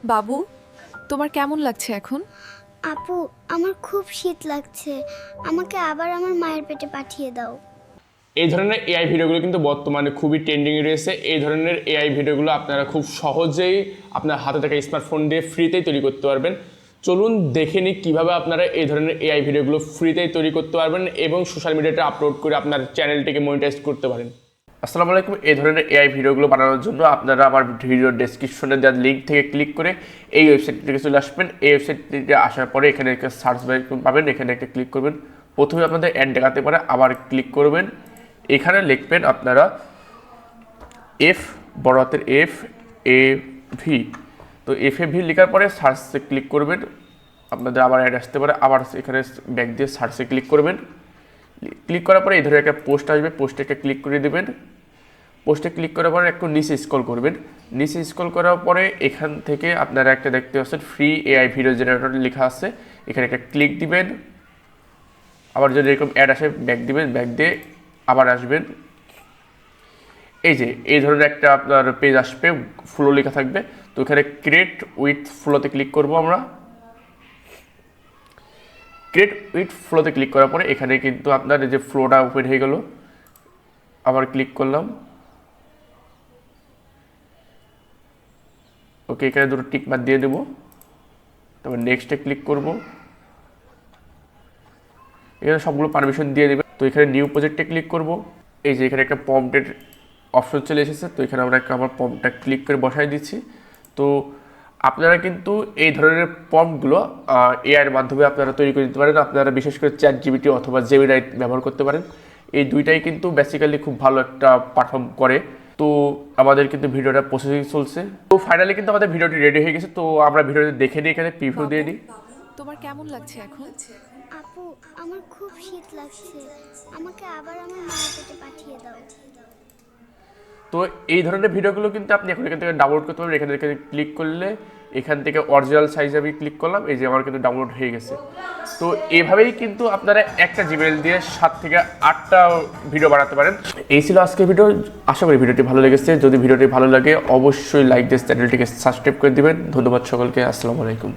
বাবু, তোমার কেমন লাগছে এখন? আপু, আমার খুব শীত লাগছে। আমাকে আবার আমার মায়ের পেটে পাঠিয়ে দাও। এই ধরনের এআই ভিডিওগুলো কিন্তু বর্তমানে খুবই ট্রেন্ডিংয়ে রয়েছে। এই ধরনের এআই ভিডিওগুলো আপনারা খুব সহজেই আপনার হাতে থাকা স্মার্টফোন দিয়ে ফ্রিতেই তৈরি করতে পারবেন। চলুন দেখে নিই কীভাবে আপনারা এই ধরনের এআই ভিডিওগুলো ফ্রিতেই তৈরি করতে পারবেন এবং সোশ্যাল মিডিয়াতে আপলোড করে আপনার চ্যানেলটিকে মনিটাইজ করতে পারেন। আসসালামু আলাইকুম। এই ধরনের এআই ভিডিওগুলো বানানোর জন্য আপনারা আমার ভিডিও ডেসক্রিপশনে দেওয়া লিঙ্ক থেকে ক্লিক করে এই ওয়েবসাইটটিতে চলে আসবেন। এই ওয়েবসাইটটিতে আসার পরে এখানে একটা সার্চ বার পাবেন, এখানে একটা ক্লিক করবেন। প্রথমে আপনাদের অ্যাড দেখাতে পারে, আবার ক্লিক করবেন। এখানে লিখবেন আপনারা এফ, বড় হাতের এফ এ ভি। তো এফ এ ভি লেখার পরে সার্চে ক্লিক করবেন। আপনাদের আবার অ্যাড আসতে পারে, আবার এখানে ব্যাক দিয়ে সার্চে ক্লিক করবেন। ক্লিক করার পরে এই ধরনের একটা পোস্ট আসবে, পোস্টে একটা ক্লিক করে দেবেন। পোস্টে ক্লিক করার পরে একটু নিচে স্ক্রল করবেন। নিচে স্ক্রল করার পরে এখান থেকে আপনারা একটা দেখতে পাচ্ছেন ফ্রি এআই ভিডিও জেনারেটর লেখা আছে, এখানে একটা ক্লিক দিবেন। আবার যদি এরকম অ্যাড আসে ব্যাক দিবেন, ব্যাক দিয়ে আবার আসবেন। এই যে এই ধরনের একটা আপনার পেজ আসবে, ফ্লো লেখা থাকবে। তো এখানে ক্রিয়েট উইথ ফ্লোতে ক্লিক করব আমরা। ক্রিয়েট উইথ ফ্লোতে ক্লিক করার পরে এখানে কিন্তু আপনার এই যে ফ্লোটা ওপেন হয়ে গেল। আবার ক্লিক করলাম, ওকে, এখানে দুটো টিক মার্ক দিয়ে দেবো। তারপর নেক্সটে ক্লিক করব। এখানে সবগুলো পারমিশন দিয়ে দেবে। তো এখানে নিউ প্রজেক্টে ক্লিক করব। এই যে এখানে একটা প্রম্পটের অপশন চলে এসেছে, তো এখানে আমরা আমার প্রম্পটটা ক্লিক করে বসাই দিচ্ছি। তো আপনারা কিন্তু এই ধরনের প্রম্পটগুলো এআইয়ের মাধ্যমে আপনারা তৈরি করে দিতে পারেন। আপনারা বিশেষ করে চ্যাট জিপিটি অথবা জেমিনাই ব্যবহার করতে পারেন। এই দুইটাই কিন্তু বেসিক্যালি খুব ভালো একটা পারফর্ম করে। তো আমাদের কিন্তু ভিডিওটা প্রসেসিং চলছে। তো ফাইনালি কিন্তু আমাদের ভিডিওটি রেডি হয়ে গেছে। তো আমরা ভিডিওটি দেখে নিই, এখানে প্রিভিউ দিয়ে নিই। তোমার কেমন লাগছে এখন? আপু, আমার খুব শীত লাগছে। আমাকে আবার আমার মায়ের পেটে পাঠিয়ে দাও। তো এই ধরনের ভিডিওগুলো কিন্তু আপনি এখন এখান থেকে ডাউনলোড করতে পারবেন। এখানে ক্লিক করলে এখান থেকে অরিজিনাল সাইজ আমি ক্লিক করলাম, এই যে আমার কিন্তু ডাউনলোড হয়ে গেছে। তো এভাবেই কিন্তু আপনারা একটা জিমেইল দিয়ে 7 থেকে 8টা ভিডিও বানাতে পারেন। এই ছিল আজকের ভিডিও। আশা করি ভিডিওটি ভালো লেগেছে। যদি ভিডিওটি ভালো লাগে অবশ্যই লাইক দিয়ে চ্যানেলটিকে সাবস্ক্রাইব করে দিবেন। ধন্যবাদ সকলকে। আসসালামু আলাইকুম।